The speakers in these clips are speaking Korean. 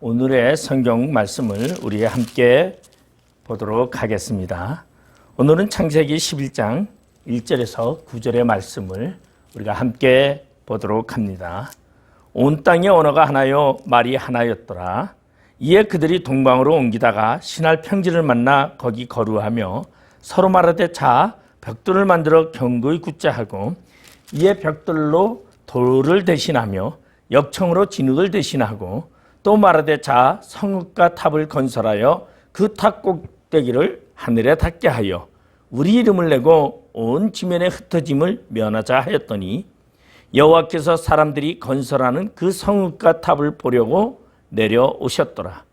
오늘의 성경 말씀을 우리 함께 보도록 하겠습니다. 오늘은 창세기 11장 1절에서 9절의 말씀을 우리가 함께 보도록 합니다. 온 땅의 언어가 하나요 말이 하나였더라. 이에 그들이 동방으로 옮기다가 신할 평지를 만나 거기 거류하며 서로 말하되 자 벽돌을 만들어 견고히 굳자 하고 이에 벽돌로 돌을 대신하며 역청으로 진흙을 대신하고 또 말하되 자 성읍과 탑을 건설하여 그 탑 꼭대기를 하늘에 닿게 하여 우리 이름을 내고 온 지면에 흩어짐을 면하자 하였더니 여호와께서 사람들이 건설하는 그 성읍과 탑을 보려고 내려오셨더라.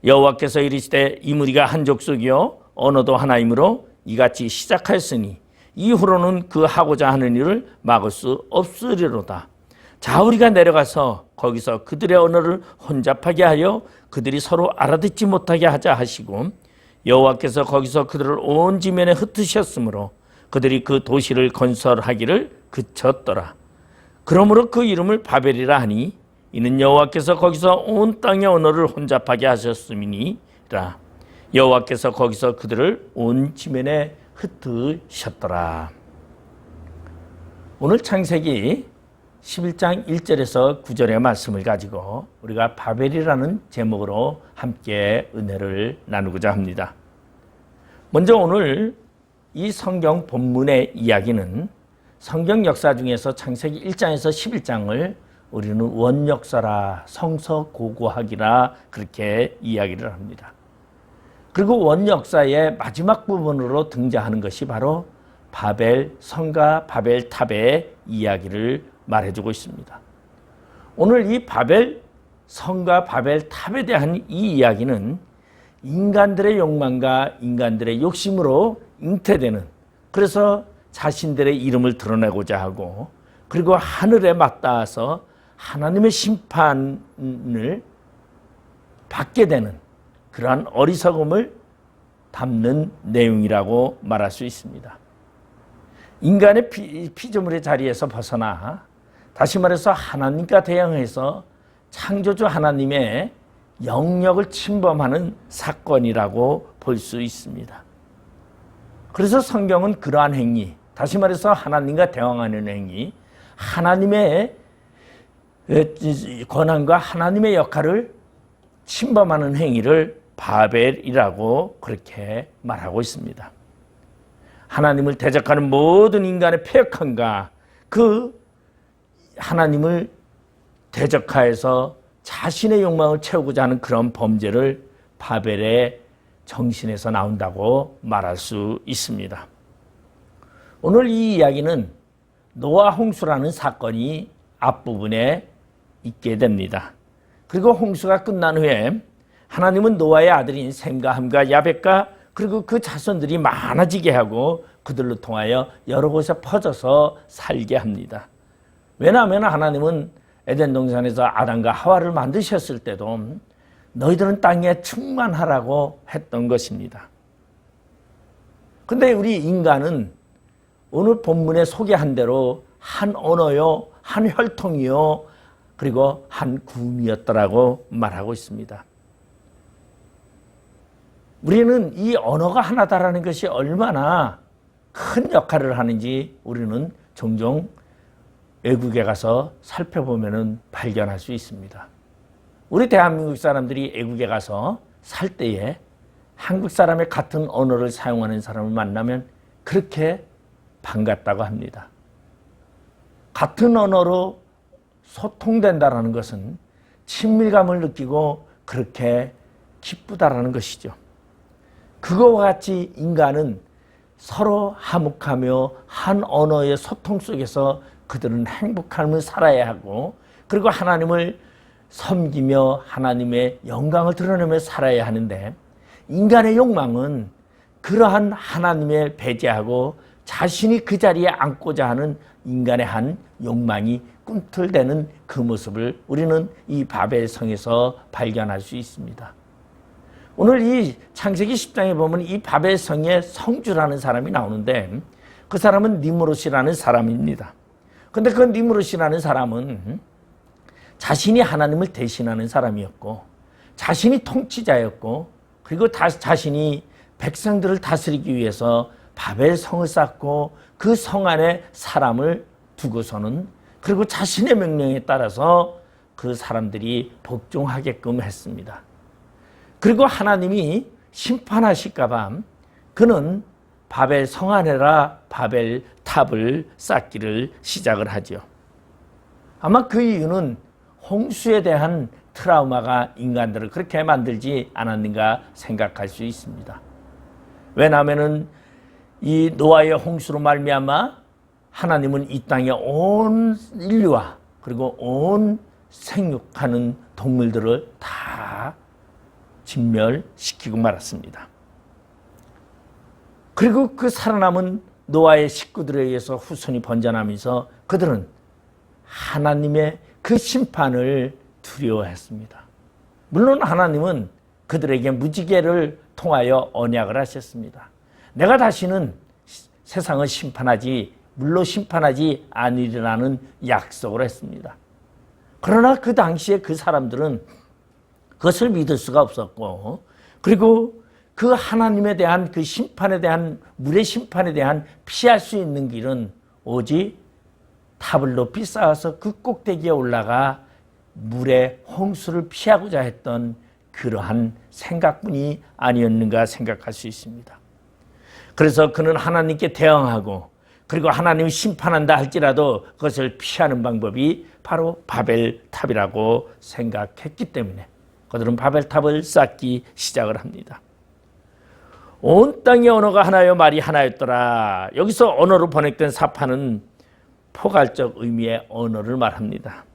여호와께서 이르시되 이 무리가 한 족속이요 언어도 하나이므로 이같이 시작하였으니 이후로는 그 하고자 하는 일을 막을 수 없으리로다. 자 우리가 내려가서 거기서 그들의 언어를 혼잡하게 하여 그들이 서로 알아듣지 못하게 하자 하시고 여호와께서 거기서 그들을 온 지면에 흩으셨으므로 그들이 그 도시를 건설하기를 그쳤더라. 그러므로 그 이름을 바벨이라 하니 이는 여호와께서 거기서 온 땅의 언어를 혼잡하게 하셨음이니라. 여호와께서 거기서 그들을 온 지면에 흩으셨더라. 오늘 창세기 11장 1절에서 9절의 말씀을 가지고 우리가 바벨이라는 제목으로 함께 은혜를 나누고자 합니다. 먼저 오늘 이 성경 본문의 이야기는 성경 역사 중에서 창세기 1장에서 11장을 우리는 원역사라 성서고고학이라 그렇게 이야기를 합니다. 그리고 원역사의 마지막 부분으로 등장하는 것이 바로 바벨 성과 바벨 탑의 이야기를 말해주고 있습니다. 오늘 이 바벨 성과 바벨 탑에 대한 이 이야기는 인간들의 욕망과 인간들의 욕심으로 잉태되는, 그래서 자신들의 이름을 드러내고자 하고 그리고 하늘에 맞닿아서 하나님의 심판을 받게 되는 그러한 어리석음을 담는 내용이라고 말할 수 있습니다. 인간의 피조물의 자리에서 벗어나 다시 말해서 하나님과 대항해서 창조주 하나님의 영역을 침범하는 사건이라고 볼 수 있습니다. 그래서 성경은 그러한 행위, 다시 말해서 하나님과 대항하는 행위, 하나님의 권한과 하나님의 역할을 침범하는 행위를 바벨이라고 그렇게 말하고 있습니다. 하나님을 대적하는 모든 인간의 패역함과 그 하나님을 대적하여서 자신의 욕망을 채우고자 하는 그런 범죄를 바벨의 정신에서 나온다고 말할 수 있습니다. 오늘 이 이야기는 노아 홍수라는 사건이 앞부분에 있게 됩니다. 그리고 홍수가 끝난 후에 하나님은 노아의 아들인 셈과 함과 야벳과 그리고 그 자손들이 많아지게 하고 그들로 통하여 여러 곳에 퍼져서 살게 합니다. 왜냐하면 하나님은 에덴 동산에서 아담과 하와를 만드셨을 때도 너희들은 땅에 충만하라고 했던 것입니다. 그런데 우리 인간은 오늘 본문에 소개한 대로 한 언어요, 한 혈통이요, 그리고 한 구음이었더라고 말하고 있습니다. 우리는 이 언어가 하나다라는 것이 얼마나 큰 역할을 하는지 우리는 종종 외국에 가서 살펴보면 발견할 수 있습니다. 우리 대한민국 사람들이 외국에 가서 살 때에 한국 사람의 같은 언어를 사용하는 사람을 만나면 그렇게 반갑다고 합니다. 같은 언어로 소통된다는 것은 친밀감을 느끼고 그렇게 기쁘다라는 것이죠. 그거와 같이 인간은 서로 화목하며 한 언어의 소통 속에서 그들은 행복함을 살아야 하고 그리고 하나님을 섬기며 하나님의 영광을 드러내며 살아야 하는데 인간의 욕망은 그러한 하나님을 배제하고 자신이 그 자리에 앉고자 하는 인간의 한 욕망이 꿈틀대는 그 모습을 우리는 이 바벨 성에서 발견할 수 있습니다. 오늘 이 창세기 10장에 보면 이 바벨 성의 성주라는 사람이 나오는데 그 사람은 니므롯이라는 사람입니다. 그런데 그 니므롯이라는 사람은 자신이 하나님을 대신하는 사람이었고 자신이 통치자였고 그리고 자신이 백성들을 다스리기 위해서 바벨 성을 쌓고 그 성 안에 사람을 두고서는 그리고 자신의 명령에 따라서 그 사람들이 복종하게끔 했습니다. 그리고 하나님이 심판하실까 봐 그는 바벨 성 안에라 바벨 탑을 쌓기를 시작을 하죠. 아마 그 이유는 홍수에 대한 트라우마가 인간들을 그렇게 만들지 않았는가 생각할 수 있습니다. 왜냐하면 이 노아의 홍수로 말미암아 하나님은 이 땅의 온 인류와 그리고 온 생육하는 동물들을 다 진멸시키고 말았습니다. 그리고 그 살아남은 노아의 식구들에 의해서 후손이 번져나면서 그들은 하나님의 그 심판을 두려워했습니다. 물론 하나님은 그들에게 무지개를 통하여 언약을 하셨습니다. 내가 다시는 세상을 물로 심판하지 아니리라는 약속을 했습니다. 그러나 그 당시에 그 사람들은 그것을 믿을 수가 없었고 그리고 그 하나님에 대한 그 심판에 대한 물의 심판에 대한 피할 수 있는 길은 오직 탑을 높이 쌓아서 그 꼭대기에 올라가 물의 홍수를 피하고자 했던 그러한 생각뿐이 아니었는가 생각할 수 있습니다. 그래서 그는 하나님께 대항하고 그리고 하나님이 심판한다 할지라도 그것을 피하는 방법이 바로 바벨탑이라고 생각했기 때문에 그들은 바벨탑을 쌓기 시작을 합니다. 온 땅의 언어가 하나요 말이 하나였더라. 여기서 언어로 번역된 사파는 포괄적 의미의 언어를 말합니다.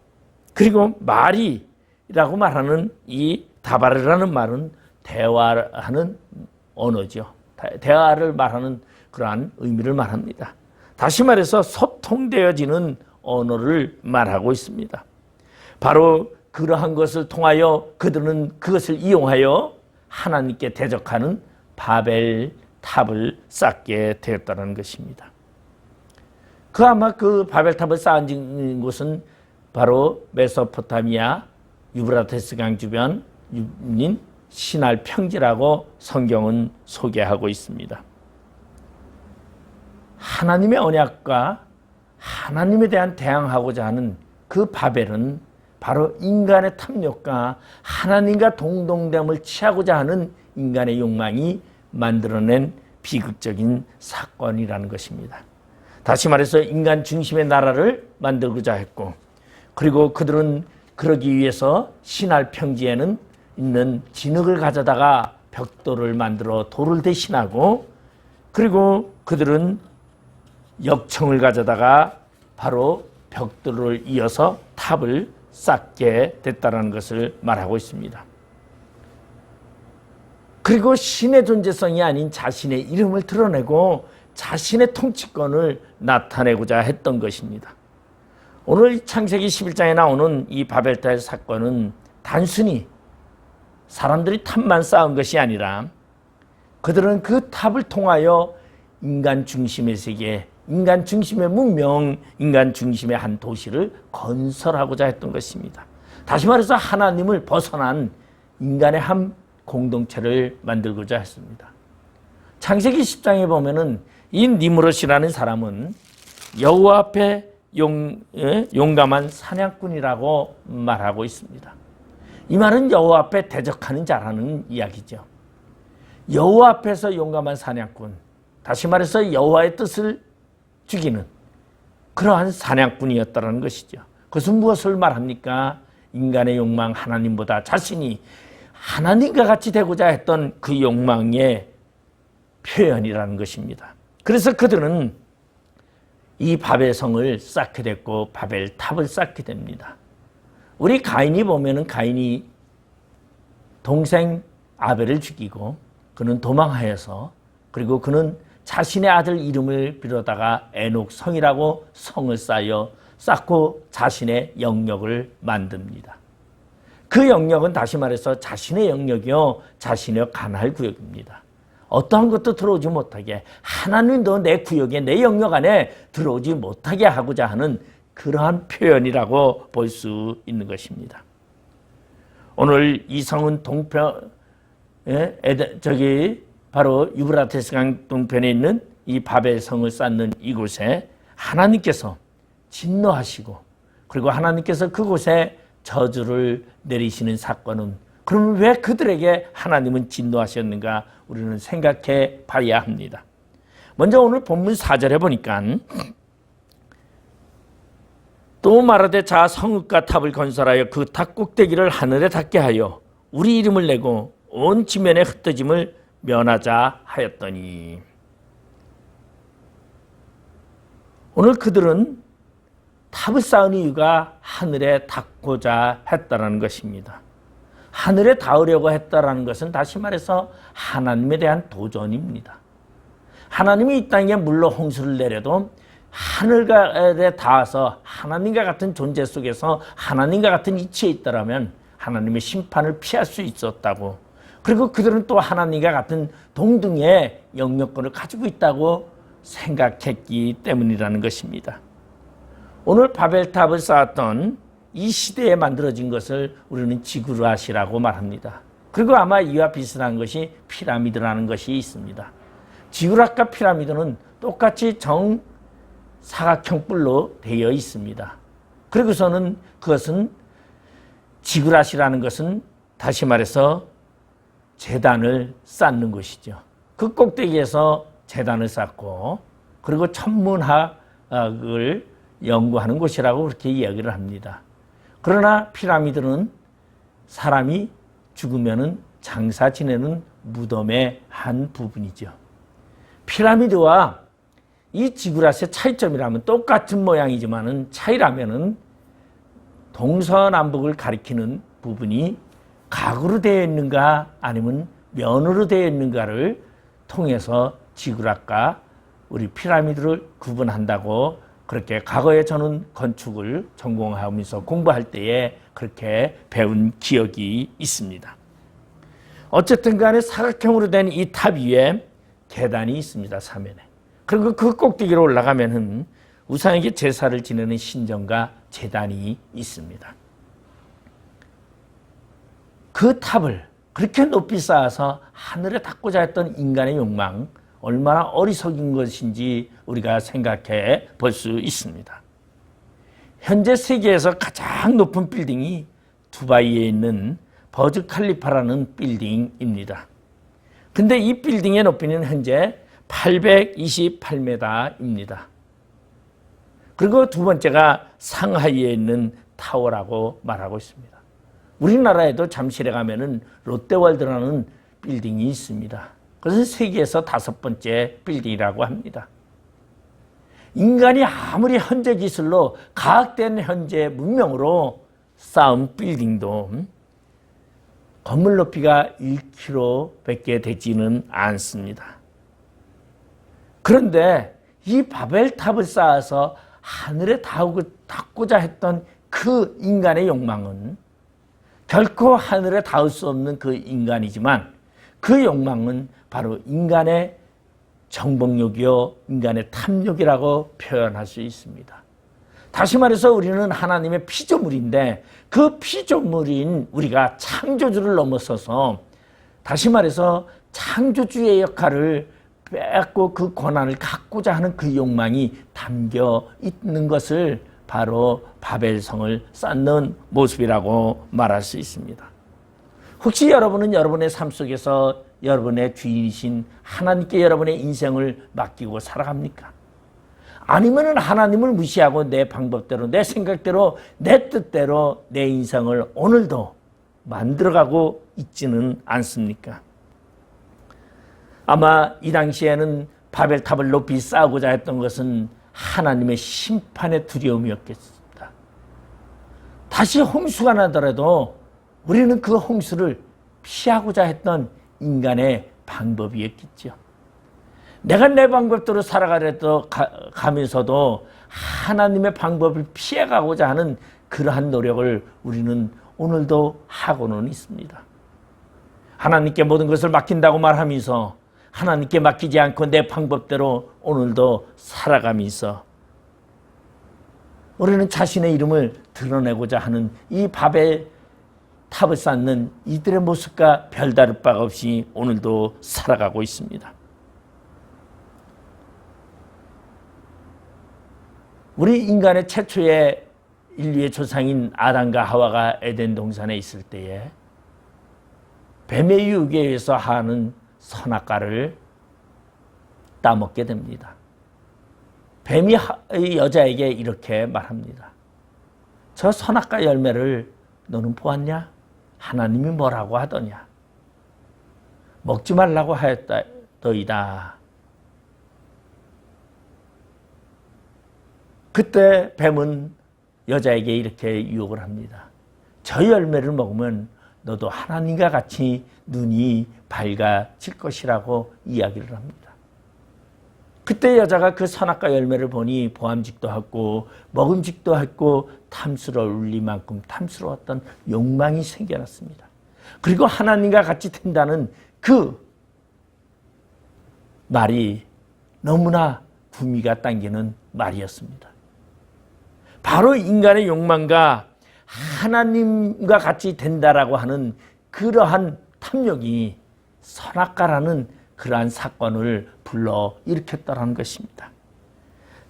그리고 말이라고 말하는 이 다바르라는 말은 대화하는 언어죠. 대화를 말하는 그러한 의미를 말합니다. 다시 말해서 소통되어지는 언어를 말하고 있습니다. 바로 그러한 것을 통하여 그들은 그것을 이용하여 하나님께 대적하는 바벨 탑을 쌓게 되었다는 것입니다. 아마 그 바벨 탑을 쌓은 곳은 바로 메소포타미아 유브라테스 강 주변인 시날 평지라고 성경은 소개하고 있습니다. 하나님의 언약과 하나님에 대한 대항하고자 하는 그 바벨은 바로 인간의 탐욕과 하나님과 동등됨을 취하고자 하는 인간의 욕망이 만들어낸 비극적인 사건이라는 것입니다. 다시 말해서 인간 중심의 나라를 만들고자 했고 그리고 그들은 그러기 위해서 시날 평지에는 있는 진흙을 가져다가 벽돌을 만들어 돌을 대신하고 그리고 그들은 역청을 가져다가 바로 벽돌을 이어서 탑을 쌓게 됐다는 것을 말하고 있습니다. 그리고 신의 존재성이 아닌 자신의 이름을 드러내고 자신의 통치권을 나타내고자 했던 것입니다. 오늘 창세기 11장에 나오는 이 바벨탑 사건은 단순히 사람들이 탑만 쌓은 것이 아니라 그들은 그 탑을 통하여 인간 중심의 세계, 인간 중심의 문명, 인간 중심의 한 도시를 건설하고자 했던 것입니다. 다시 말해서 하나님을 벗어난 인간의 한 공동체를 만들고자 했습니다. 창세기 10장에 보면은 이 니므롯이라는 사람은 여호와 앞에 용감한 사냥꾼이라고 말하고 있습니다. 이 말은 여호와 앞에 대적하는 자라는 이야기죠. 여호와 앞에서 용감한 사냥꾼, 다시 말해서 여호와의 뜻을 죽이는 그러한 사냥꾼이었다는 것이죠. 그것은 무엇을 말합니까? 인간의 욕망, 하나님보다 자신이 하나님과 같이 되고자 했던 그 욕망의 표현이라는 것입니다. 그래서 그들은 이 바벨성을 쌓게 됐고 바벨탑을 쌓게 됩니다. 우리 가인이 보면은 가인이 동생 아벨을 죽이고 그는 도망하여서 그리고 그는 자신의 아들 이름을 빌어다가 에녹성이라고 성을 쌓고 자신의 영역을 만듭니다. 그 영역은 다시 말해서 자신의 영역이요 자신의 관할 구역입니다. 어떠한 것도 들어오지 못하게 하나님도 내 구역에 내 영역 안에 들어오지 못하게 하고자 하는 그러한 표현이라고 볼 수 있는 것입니다. 오늘 이 성은 동편, 저기 바로 유브라테스 강 동편에 있는 이 바벨 성을 쌓는 이곳에 하나님께서 진노하시고, 그리고 하나님께서 그곳에 저주를 내리시는 사건은, 그러면 왜 그들에게 하나님은 진노하셨는가 우리는 생각해 봐야 합니다. 먼저 오늘 본문 4절에 보니까 또 말하되 자 성읍과 탑을 건설하여 그 탑 꼭대기를 하늘에 닿게 하여 우리 이름을 내고 온 지면에 흩어짐을 면하자 하였더니, 오늘 그들은 탑을 쌓은 이유가 하늘에 닿고자 했다라는 것입니다. 하늘에 닿으려고 했다라는 것은 다시 말해서 하나님에 대한 도전입니다. 하나님이 이 땅에 물로 홍수를 내려도 하늘에 닿아서 하나님과 같은 존재 속에서 하나님과 같은 이치에 있다라면 하나님의 심판을 피할 수 있었다고, 그리고 그들은 또 하나님과 같은 동등의 영역권을 가지고 있다고 생각했기 때문이라는 것입니다. 오늘 바벨탑을 쌓았던 이 시대에 만들어진 것을 우리는 지구라시라고 말합니다. 그리고 아마 이와 비슷한 것이 피라미드라는 것이 있습니다. 지구락과 피라미드는 똑같이 정사각형 뿔로 되어 있습니다. 그리고서는 그것은 지구라시라는 것은 다시 말해서 제단을 쌓는 것이죠. 그 꼭대기에서 제단을 쌓고, 그리고 천문학을 연구하는 곳이라고 그렇게 이야기를 합니다. 그러나 피라미드는 사람이 죽으면은 장사 지내는 무덤의 한 부분이죠. 피라미드와 이 지구라시의 차이점이라면, 똑같은 모양이지만은 차이라면은 동서남북을 가리키는 부분이 각으로 되어 있는가 아니면 면으로 되어 있는가를 통해서 지구락과 우리 피라미드를 구분한다고, 그렇게 과거에 저는 건축을 전공하면서 공부할 때에 그렇게 배운 기억이 있습니다. 어쨌든 간에 사각형으로 된 이 탑 위에 계단이 있습니다. 사면에. 그리고 그 꼭대기로 올라가면은 우상에게 제사를 지내는 신전과 제단이 있습니다. 그 탑을 그렇게 높이 쌓아서 하늘에 닿고자 했던 인간의 욕망, 얼마나 어리석인 것인지 우리가 생각해 볼 수 있습니다. 현재 세계에서 가장 높은 빌딩이 두바이에 있는 버즈 칼리파라는 빌딩입니다. 근데 이 빌딩의 높이는 현재 828m입니다. 그리고 두 번째가 상하이에 있는 타워라고 말하고 있습니다. 우리나라에도 잠실에 가면은 롯데월드라는 빌딩이 있습니다. 그것은 세계에서 5번째 빌딩이라고 합니다. 인간이 아무리 현재 기술로 과학된 현재 문명으로 쌓은 빌딩도 건물 높이가 1km밖에 되지는 않습니다. 그런데 이 바벨탑을 쌓아서 하늘에 닿고자 했던 그 인간의 욕망은 결코 하늘에 닿을 수 없는 그 인간이지만, 그 욕망은 바로 인간의 정복욕이요, 인간의 탐욕이라고 표현할 수 있습니다. 다시 말해서 우리는 하나님의 피조물인데, 그 피조물인 우리가 창조주를 넘어서서 다시 말해서 창조주의 역할을 뺏고 그 권한을 갖고자 하는 그 욕망이 담겨 있는 것을 바로 바벨성을 쌓는 모습이라고 말할 수 있습니다. 혹시 여러분은 여러분의 삶 속에서 여러분의 주인이신 하나님께 여러분의 인생을 맡기고 살아갑니까? 아니면 하나님을 무시하고 내 방법대로, 내 생각대로, 내 뜻대로 내 인생을 오늘도 만들어가고 있지는 않습니까? 아마 이 당시에는 바벨탑을 높이 쌓고자 했던 것은 하나님의 심판의 두려움이었겠습니다. 다시 홍수가 나더라도 우리는 그 홍수를 피하고자 했던 인간의 방법이었겠죠. 내가 내 방법대로 가면서도 하나님의 방법을 피해가고자 하는 그러한 노력을 우리는 오늘도 하고는 있습니다. 하나님께 모든 것을 맡긴다고 말하면서 하나님께 맡기지 않고 내 방법대로 오늘도 살아가면서 우리는 자신의 이름을 드러내고자 하는 이 바벨 탑을 쌓는 이들의 모습과 별다를 바가 없이 오늘도 살아가고 있습니다. 우리 인간의 최초의 인류의 조상인 아담과 하와가 에덴 동산에 있을 때에 뱀의 유혹에 의해서 하는 선악과를 따먹게 됩니다. 뱀이 여자에게 이렇게 말합니다. 저 선악과 열매를 너는 보았냐? 하나님이 뭐라고 하더냐? 먹지 말라고 하였더이다. 그때 뱀은 여자에게 이렇게 유혹을 합니다. 저 열매를 먹으면 너도 하나님과 같이 눈이 밝아질 것이라고 이야기를 합니다. 그때 여자가 그 선악과 열매를 보니 보암직도 하고 먹음직도 했고 탐스러울 만큼 탐스러웠던 욕망이 생겨났습니다. 그리고 하나님과 같이 된다는 그 말이 너무나 구미가 당기는 말이었습니다. 바로 인간의 욕망과 하나님과 같이 된다라고 하는 그러한 탐욕이 선악과라는 그러한 사건을 불러 일으켰다는 것입니다.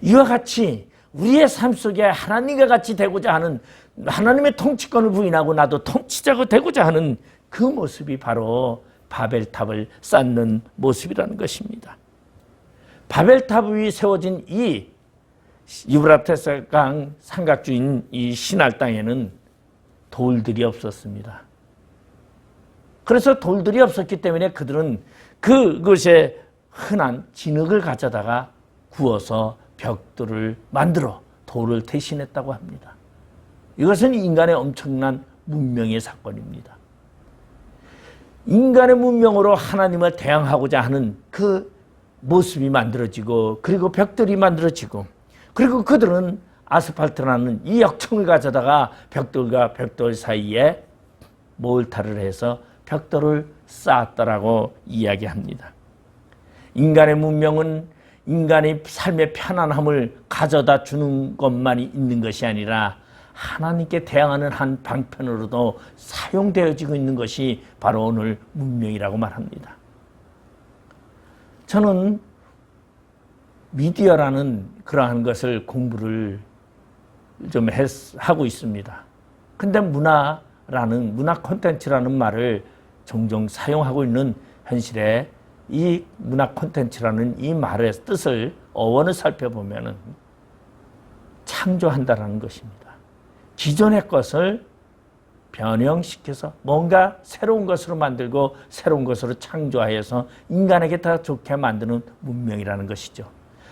이와 같이 우리의 삶 속에 하나님과 같이 되고자 하는, 하나님의 통치권을 부인하고 나도 통치자가 되고자 하는 그 모습이 바로 바벨탑을 쌓는 모습이라는 것입니다. 바벨탑 위에 세워진 이 유브라테스 강 삼각주인 이 시날 땅에는 돌들이 없었습니다. 그래서 돌들이 없었기 때문에 그들은 그것에 흔한 진흙을 가져다가 구워서 벽돌을 만들어 돌을 대신했다고 합니다. 이것은 인간의 엄청난 문명의 사건입니다. 인간의 문명으로 하나님을 대항하고자 하는 그 모습이 만들어지고, 그리고 벽돌이 만들어지고, 그리고 그들은 아스팔트라는 이 역청을 가져다가 벽돌과 벽돌 사이에 몰타를 해서 벽돌을 쌓았다라고 이야기합니다. 인간의 문명은 인간의 삶의 편안함을 가져다 주는 것만이 있는 것이 아니라 하나님께 대항하는 한 방편으로도 사용되어지고 있는 것이 바로 오늘 문명이라고 말합니다. 저는 미디어라는 그러한 것을 공부를 좀 하고 있습니다. 근데 문화 콘텐츠라는 말을 종종 사용하고 있는 현실에 이 문화 콘텐츠라는 이 말의 뜻을, 어원을 살펴보면 창조한다라는 것입니다. 기존의 것을 변형시켜서 뭔가 새로운 것으로 만들고 새로운 것으로 창조하여서 인간에게 더 좋게 만드는 문명이라는 것이죠.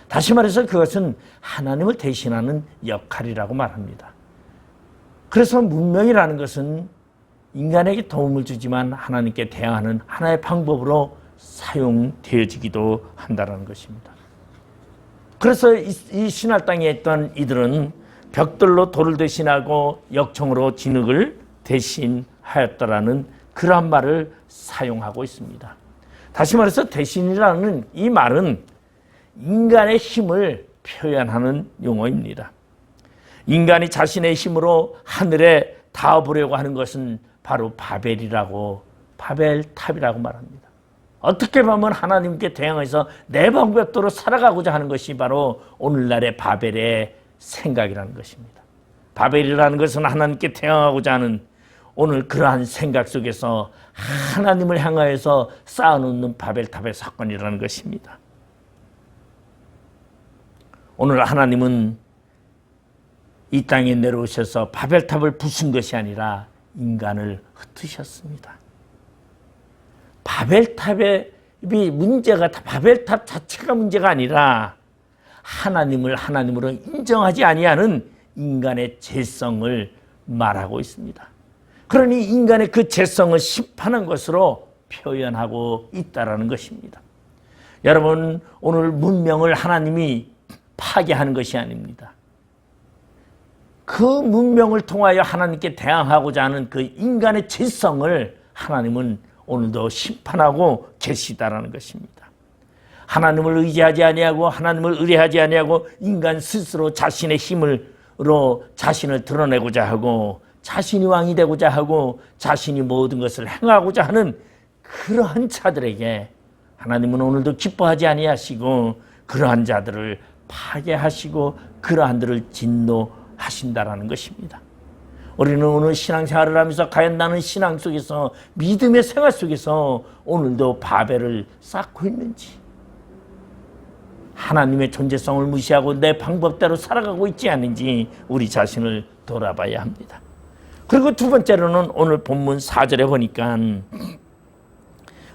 다시 말해서 그것은 하나님을 대신하는 역할이라고 말합니다. 그래서 문명이라는 것은 인간에게 도움을 주지만 하나님께 대항하는 하나의 방법으로 사용되어지기도 한다는 것입니다. 그래서 이 신할 땅에 있던 이들은 벽돌로 돌을 대신하고 역청으로 진흙을 대신하였다라는 그러한 말을 사용하고 있습니다. 다시 말해서 대신이라는 이 말은 인간의 힘을 표현하는 용어입니다. 인간이 자신의 힘으로 하늘에 닿아보려고 하는 것은 바로 바벨탑이라고 말합니다. 어떻게 보면 하나님께 대항해서 내 방법대로 살아가고자 하는 것이 바로 오늘날의 바벨의 생각이라는 것입니다. 바벨이라는 것은 하나님께 대항하고자 하는 오늘 그러한 생각 속에서 하나님을 향하여서 쌓아놓는 바벨탑의 사건이라는 것입니다. 오늘 하나님은 이 땅에 내려오셔서 바벨탑을 부순 것이 아니라 인간을 흩으셨습니다. 바벨탑의 문제가, 바벨탑 자체가 문제가 아니라 하나님을 하나님으로 인정하지 아니하는 인간의 죄성을 말하고 있습니다. 그러니 인간의 그 죄성을 심판한 것으로 표현하고 있다는 것입니다. 여러분, 오늘 문명을 하나님이 파괴하는 것이 아닙니다. 그 문명을 통하여 하나님께 대항하고자 하는 그 인간의 죄성을 하나님은 오늘도 심판하고 계시다라는 것입니다. 하나님을 의지하지 아니하고 하나님을 의뢰하지 아니하고 인간 스스로 자신의 힘으로 자신을 드러내고자 하고 자신이 왕이 되고자 하고 자신이 모든 것을 행하고자 하는 그러한 자들에게 하나님은 오늘도 기뻐하지 아니하시고 그러한 자들을 파괴하시고 그러한 들을 진노하신다라는 것입니다. 우리는 오늘 신앙생활을 하면서 과연 나는 신앙 속에서 믿음의 생활 속에서 오늘도 바벨을 쌓고 있는지, 하나님의 존재성을 무시하고 내 방법대로 살아가고 있지 않은지 우리 자신을 돌아봐야 합니다. 그리고 두 번째로는 오늘 본문 4절에 보니까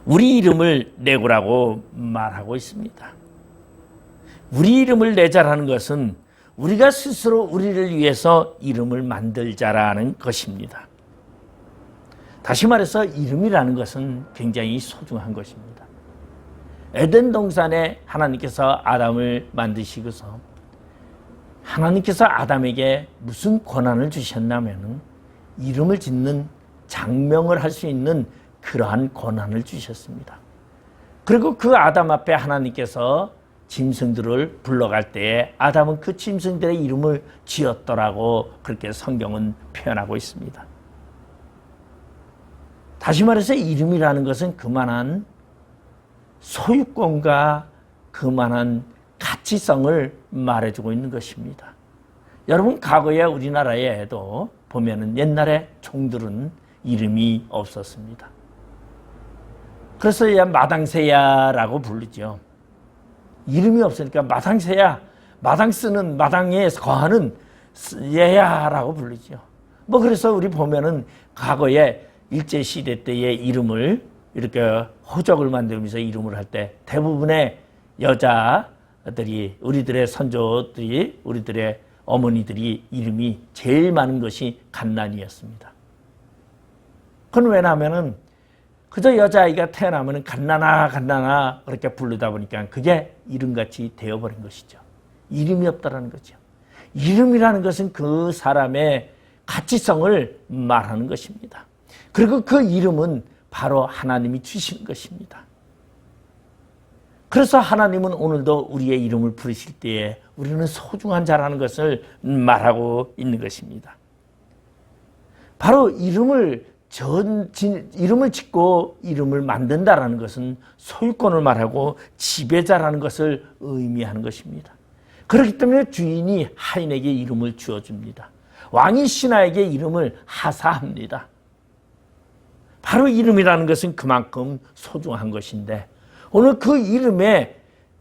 우리 이름을 내고라고 말하고 있습니다. 우리 이름을 내자라는 것은 우리가 스스로 우리를 위해서 이름을 만들자라는 것입니다. 다시 말해서 이름이라는 것은 굉장히 소중한 것입니다. 에덴 동산에 하나님께서 아담을 만드시고서 하나님께서 아담에게 무슨 권한을 주셨냐면 이름을 짓는 장명을 할 수 있는 그러한 권한을 주셨습니다. 그리고 그 아담 앞에 하나님께서 짐승들을 불러갈 때에 아담은 그 짐승들의 이름을 지었더라고 그렇게 성경은 표현하고 있습니다. 다시 말해서 이름이라는 것은 그만한 소유권과 그만한 가치성을 말해주고 있는 것입니다. 여러분, 과거에 우리나라에도 보면은 옛날에 총들은 이름이 없었습니다. 그래서 마당새야라고 부르죠. 이름이 없으니까 마당새야, 마당 쓰는 마당에 거하는 얘야라고 부르죠. 그래서 우리 보면은 과거에 일제시대 때의 이름을 이렇게 호적을 만들면서 이름을 할 때 대부분의 여자들이, 우리들의 선조들이, 우리들의 어머니들이 이름이 제일 많은 것이 갓난이었습니다. 그건 왜냐하면은 그저 여자아이가 태어나면 갓난아 갓난아 그렇게 부르다 보니까 그게 이름같이 되어버린 것이죠. 이름이 없다라는 거죠. 이름이라는 것은 그 사람의 가치성을 말하는 것입니다. 그리고 그 이름은 바로 하나님이 주신 것입니다. 그래서 하나님은 오늘도 우리의 이름을 부르실 때에 우리는 소중한 자라는 것을 말하고 있는 것입니다. 바로 이름을 짓고 이름을 만든다라는 것은 소유권을 말하고 지배자라는 것을 의미하는 것입니다. 그렇기 때문에 주인이 하인에게 이름을 주어줍니다. 왕이 신하에게 이름을 하사합니다. 바로 이름이라는 것은 그만큼 소중한 것인데 오늘 그 이름에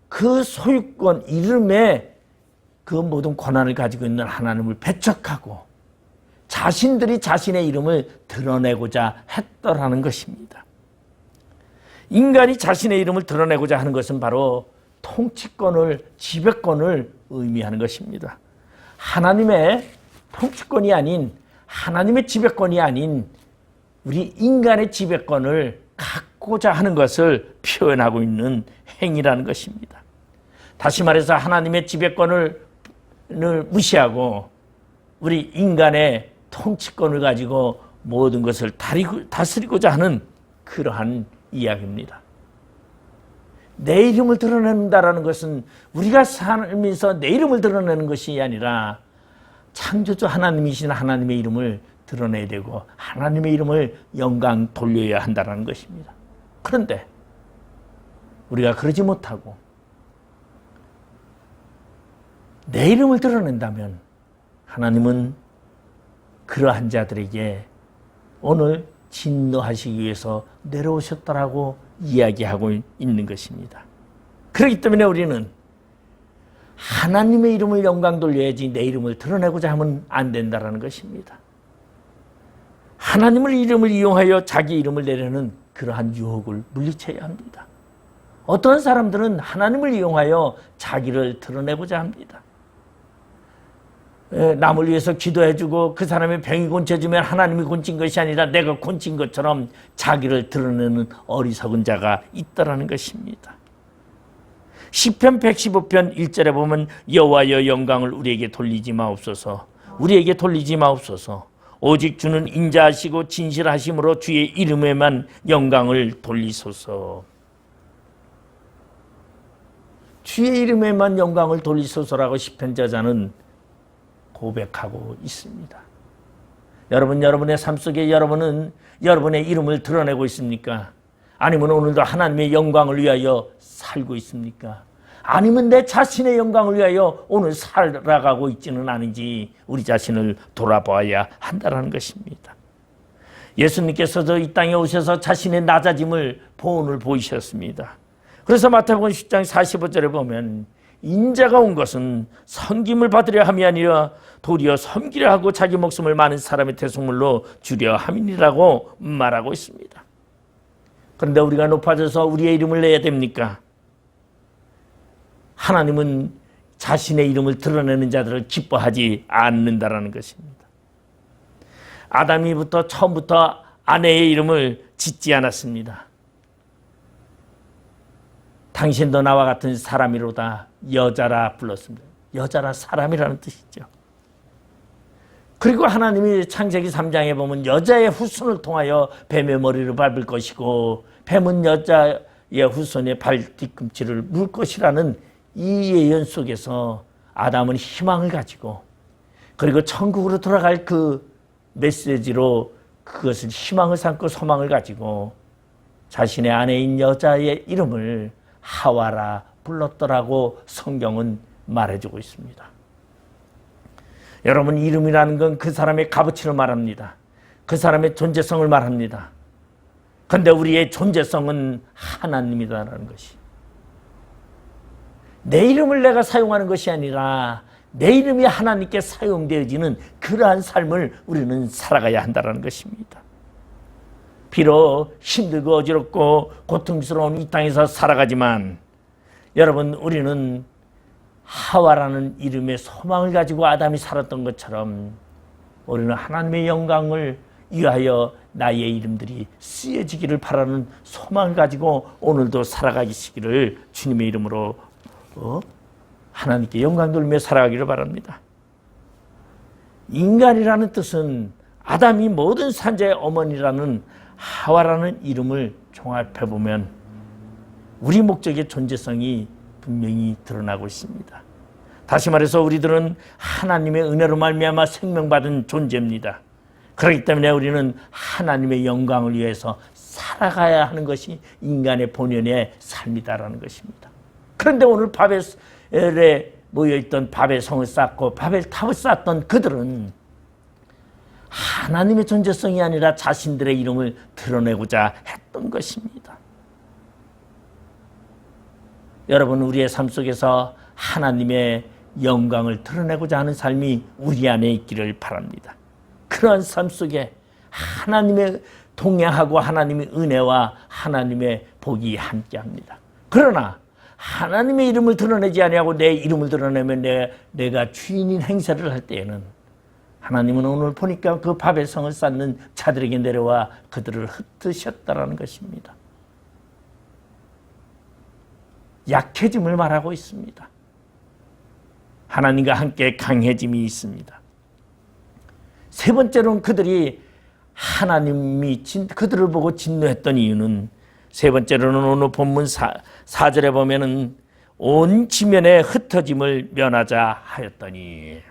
그 소유권, 이름에 그 모든 권한을 가지고 있는 하나님을 배척하고 자신들이 자신의 이름을 드러내고자 했더라는 것입니다. 인간이 자신의 이름을 드러내고자 하는 것은 바로 통치권을, 지배권을 의미하는 것입니다. 하나님의 통치권이 아닌, 하나님의 지배권이 아닌 우리 인간의 지배권을 갖고자 하는 것을 표현하고 있는 행위라는 것입니다. 다시 말해서 하나님의 지배권을 무시하고 우리 인간의 통치권을 가지고 모든 것을 다스리고자 하는 그러한 이야기입니다. 내 이름을 드러낸다라는 것은 우리가 살면서 내 이름을 드러내는 것이 아니라 창조주 하나님이신 하나님의 이름을 드러내야 되고 하나님의 이름을 영광 돌려야 한다는 것입니다. 그런데 우리가 그러지 못하고 내 이름을 드러낸다면 하나님은 그러한 자들에게 오늘 진노하시기 위해서 내려오셨다라고 이야기하고 있는 것입니다. 그렇기 때문에 우리는 하나님의 이름을 영광 돌려야지 내 이름을 드러내고자 하면 안 된다는 것입니다. 하나님의 이름을 이용하여 자기 이름을 내려는 그러한 유혹을 물리쳐야 합니다. 어떤 사람들은 하나님을 이용하여 자기를 드러내고자 합니다. 남을 위해서 기도해주고 그 사람의 병이 고쳐지면 하나님이 고친 것이 아니라 내가 고친 것처럼 자기를 드러내는 어리석은 자가 있다라는 것입니다. 시편 115편 1절에 보면 여호와여 영광을 우리에게 돌리지 마옵소서, 우리에게 돌리지 마옵소서. 오직 주는 인자하시고 진실하심으로 주의 이름에만 영광을 돌리소서. 주의 이름에만 영광을 돌리소서라고 시편 저자는 고백하고 있습니다. 여러분의 삶 속에 여러분은 여러분의 이름을 드러내고 있습니까? 아니면 오늘도 하나님의 영광을 위하여 살고 있습니까? 아니면 내 자신의 영광을 위하여 오늘 살아가고 있지는 않은지 우리 자신을 돌아봐야 한다는 것입니다. 예수님께서도 이 땅에 오셔서 자신의 낮아짐을 본을 보이셨습니다. 그래서 마태복음 10장 45절에 보면 인자가 온 것은 섬김을 받으려 함이 아니라 도리어 섬기려 하고 자기 목숨을 많은 사람의 대속물로 주려 함이니라고 말하고 있습니다. 그런데 우리가 높아져서 우리의 이름을 내야 됩니까? 하나님은 자신의 이름을 드러내는 자들을 기뻐하지 않는다라는 것입니다. 아담이부터 처음부터 아내의 이름을 짓지 않았습니다. 당신도 나와 같은 사람이로다 여자라 불렀습니다. 여자라 사람이라는 뜻이죠. 그리고 하나님이 창세기 3장에 보면 여자의 후손을 통하여 뱀의 머리를 밟을 것이고 뱀은 여자의 후손의 발 뒤꿈치를 물 것이라는 이 예언 속에서 아담은 희망을 가지고 그리고 천국으로 돌아갈 그 메시지로 그것을 희망을 삼고 소망을 가지고 자신의 아내인 여자의 이름을 하와라 불렀더라고 성경은 말해주고 있습니다. 여러분, 이름이라는 건 그 사람의 값어치를 말합니다. 그 사람의 존재성을 말합니다. 그런데 우리의 존재성은 하나님이다라는 것이. 내 이름을 내가 사용하는 것이 아니라 내 이름이 하나님께 사용되어지는 그러한 삶을 우리는 살아가야 한다는 것입니다. 비록 힘들고 어지럽고 고통스러운 이 땅에서 살아가지만 여러분, 우리는 하와라는 이름의 소망을 가지고 아담이 살았던 것처럼 우리는 하나님의 영광을 위하여 나의 이름들이 쓰여지기를 바라는 소망을 가지고 오늘도 살아가시기를 주님의 이름으로 하나님께 영광 돌리며 살아가기를 바랍니다. 인간이라는 뜻은 아담이 모든 산자의 어머니라는 하와라는 이름을 종합해보면 우리 목적의 존재성이 분명히 드러나고 있습니다. 다시 말해서 우리들은 하나님의 은혜로 말미암아 생명받은 존재입니다. 그렇기 때문에 우리는 하나님의 영광을 위해서 살아가야 하는 것이 인간의 본연의 삶이다라는 것입니다. 그런데 오늘 바벨에 모여있던 바벨 성을 쌓고 바벨 탑을 쌓았던 그들은 하나님의 존재성이 아니라 자신들의 이름을 드러내고자 했던 것입니다. 여러분, 우리의 삶 속에서 하나님의 영광을 드러내고자 하는 삶이 우리 안에 있기를 바랍니다. 그러한 삶 속에 하나님의 동행하고 하나님의 은혜와 하나님의 복이 함께합니다. 그러나 하나님의 이름을 드러내지 아니하고 내 이름을 드러내면 내가 주인인 행세를 할 때에는 하나님은 오늘 보니까 그 바벨성을 쌓는 자들에게 내려와 그들을 흩으셨다라는 것입니다. 약해짐을 말하고 있습니다. 하나님과 함께 강해짐이 있습니다. 세 번째로는 그들이 하나님이 그들을 보고 진노했던 이유는 세 번째로는 오늘 본문 4절에 보면은 온 지면에 흩어짐을 면하자 하였더니,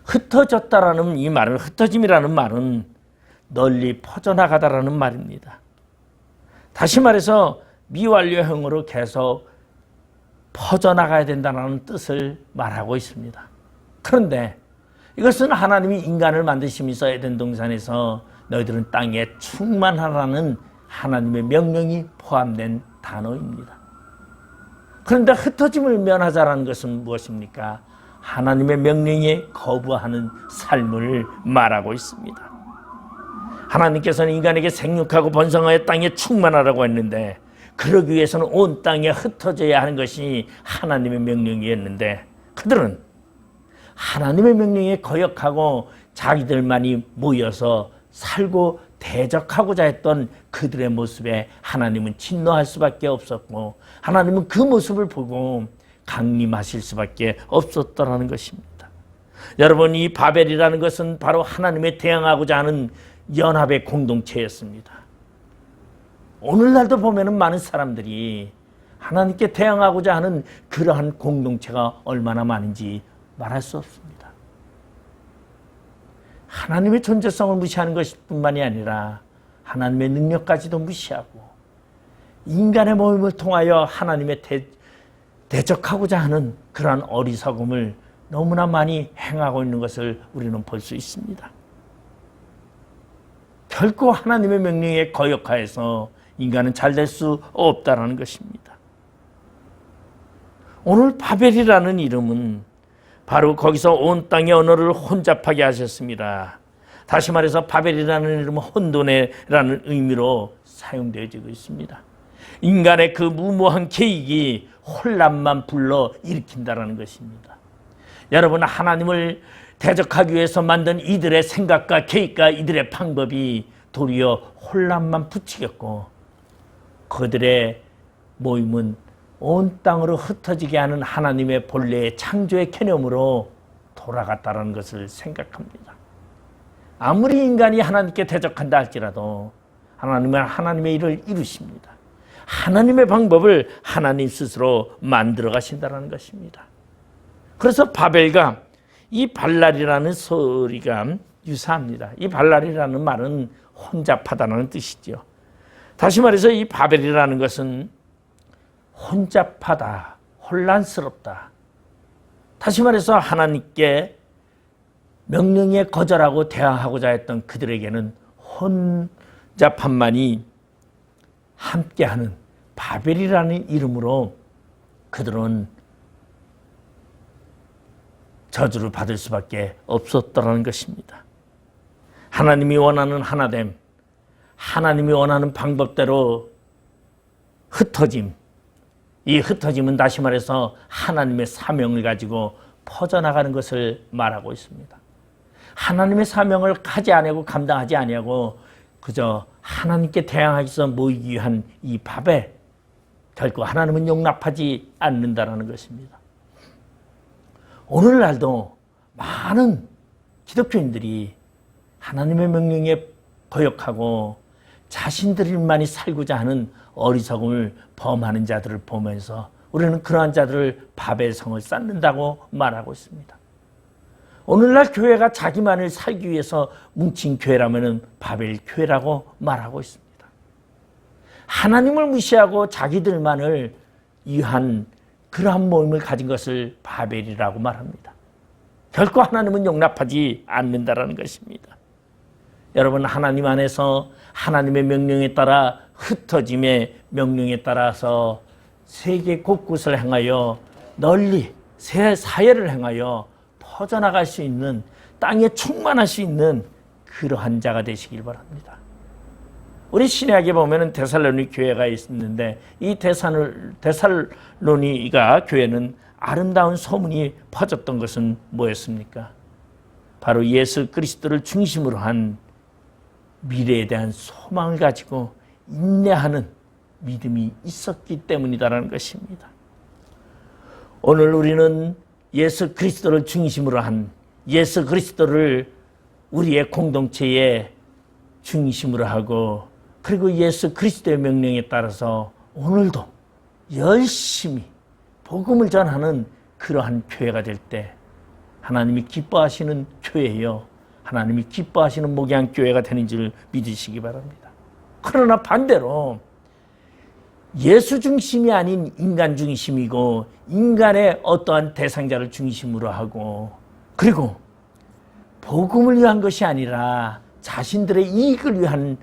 흩어졌다라는 이 말은, 흩어짐이라는 말은 널리 퍼져나가다라는 말입니다. 다시 말해서 미완료형으로 계속 퍼져나가야 된다는 뜻을 말하고 있습니다. 그런데 이것은 하나님이 인간을 만드시면서 에덴 동산에서 너희들은 땅에 충만하라는 하나님의 명령이 포함된 단어입니다. 그런데 흩어짐을 면하자라는 것은 무엇입니까? 하나님의 명령에 거부하는 삶을 말하고 있습니다. 하나님께서는 인간에게 생육하고 번성하여 땅에 충만하라고 했는데 그러기 위해서는 온 땅에 흩어져야 하는 것이 하나님의 명령이었는데 그들은 하나님의 명령에 거역하고 자기들만이 모여서 살고 대적하고자 했던 그들의 모습에 하나님은 진노할 수밖에 없었고 하나님은 그 모습을 보고 강림하실 수밖에 없었다는 것입니다. 여러분, 이 바벨이라는 것은 바로 하나님에 대항하고자 하는 연합의 공동체였습니다. 오늘날도 보면은 많은 사람들이 하나님께 대항하고자 하는 그러한 공동체가 얼마나 많은지 말할 수 없습니다. 하나님의 존재성을 무시하는 것뿐만이 아니라 하나님의 능력까지도 무시하고 인간의 모임을 통하여 하나님의 대적하고자 하는 그러한 어리석음을 너무나 많이 행하고 있는 것을 우리는 볼 수 있습니다. 결코 하나님의 명령에 거역하여서 인간은 잘 될 수 없다는 것입니다. 오늘 바벨이라는 이름은 바로 거기서 온 땅의 언어를 혼잡하게 하셨습니다. 다시 말해서 바벨이라는 이름은 혼돈이라는 의미로 사용되어지고 있습니다. 인간의 그 무모한 계획이 혼란만 불러 일으킨다는 것입니다. 여러분, 하나님을 대적하기 위해서 만든 이들의 생각과 계획과 이들의 방법이 도리어 혼란만 부추겼고 그들의 모임은 온 땅으로 흩어지게 하는 하나님의 본래의 창조의 개념으로 돌아갔다는 것을 생각합니다. 아무리 인간이 하나님께 대적한다 할지라도 하나님은 하나님의 일을 이루십니다. 하나님의 방법을 하나님 스스로 만들어 가신다는 것입니다. 그래서 바벨과 이 발랄이라는 소리가 유사합니다. 이 발랄이라는 말은 혼잡하다는 뜻이죠. 다시 말해서 이 바벨이라는 것은 혼잡하다, 혼란스럽다. 다시 말해서 하나님께 명령에 거절하고 대항하고자 했던 그들에게는 혼잡함만이 함께하는 바벨이라는 이름으로 그들은 저주를 받을 수밖에 없었다는 것입니다. 하나님이 원하는 하나됨, 하나님이 원하는 방법대로 흩어짐, 이 흩어짐은 다시 말해서 하나님의 사명을 가지고 퍼져나가는 것을 말하고 있습니다. 하나님의 사명을 하지 아니하고 감당하지 아니하고 그저 하나님께 대항하기 위해서 모이기 위한 이 바벨, 결코 하나님은 용납하지 않는다는 것입니다. 오늘날도 많은 기독교인들이 하나님의 명령에 거역하고 자신들만이 살고자 하는 어리석음을 범하는 자들을 보면서 우리는 그러한 자들을 바벨성을 쌓는다고 말하고 있습니다. 오늘날 교회가 자기만을 살기 위해서 뭉친 교회라면 바벨 교회라고 말하고 있습니다. 하나님을 무시하고 자기들만을 위한 그러한 모임을 가진 것을 바벨이라고 말합니다. 결코 하나님은 용납하지 않는다는 것입니다. 여러분, 하나님 안에서 하나님의 명령에 따라 흩어짐의 명령에 따라서 세계 곳곳을 향하여 널리 새 사회를 향하여 퍼져나갈 수 있는, 땅에 충만할 수 있는 그러한 자가 되시길 바랍니다. 우리 신약에 보면 데살로니 교회가 있는데 이 데살로니가 교회는 아름다운 소문이 퍼졌던 것은 뭐였습니까? 바로 예수 그리스도를 중심으로 한 미래에 대한 소망을 가지고 인내하는 믿음이 있었기 때문이다라는 것입니다. 오늘 우리는 예수 그리스도를 중심으로 한, 예수 그리스도를 우리의 공동체의 중심으로 하고, 그리고 예수 그리스도의 명령에 따라서 오늘도 열심히 복음을 전하는 그러한 교회가 될 때 하나님이 기뻐하시는 교회요, 하나님이 기뻐하시는 목양 교회가 되는 줄 믿으시기 바랍니다. 그러나 반대로 예수 중심이 아닌 인간 중심이고 인간의 어떠한 대상자를 중심으로 하고, 그리고 복음을 위한 것이 아니라 자신들의 이익을 위한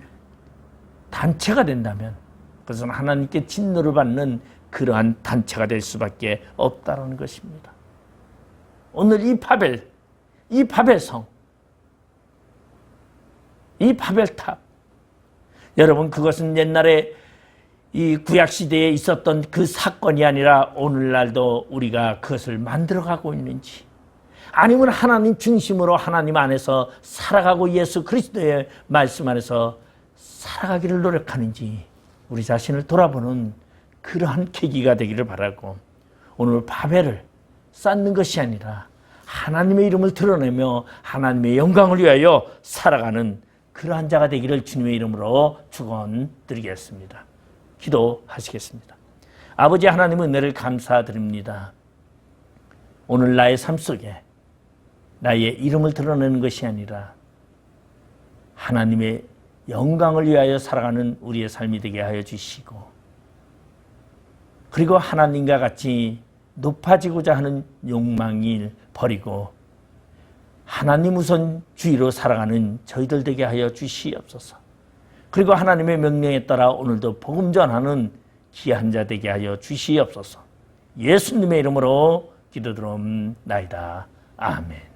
단체가 된다면 그것은 하나님께 진노를 받는 그러한 단체가 될 수밖에 없다는 것입니다. 오늘 이 바벨성, 이 바벨탑, 여러분, 그것은 옛날에 이 구약시대에 있었던 그 사건이 아니라 오늘날도 우리가 그것을 만들어가고 있는지, 아니면 하나님 중심으로 하나님 안에서 살아가고 예수 그리스도의 말씀 안에서 살아가기를 노력하는지 우리 자신을 돌아보는 그러한 계기가 되기를 바라고, 오늘 바벨을 쌓는 것이 아니라 하나님의 이름을 드러내며 하나님의 영광을 위하여 살아가는 그러한 자가 되기를 주님의 이름으로 축원드리겠습니다. 기도하시겠습니다. 아버지 하나님, 은혜를 감사드립니다. 오늘 나의 삶 속에 나의 이름을 드러내는 것이 아니라 하나님의 영광을 위하여 살아가는 우리의 삶이 되게 하여 주시고, 그리고 하나님과 같이 높아지고자 하는 욕망을 버리고 하나님 우선주의로 살아가는 저희들 되게 하여 주시옵소서. 그리고 하나님의 명령에 따라 오늘도 복음 전하는 귀한 자 되게 하여 주시옵소서. 예수님의 이름으로 기도드리옵나이다. 아멘.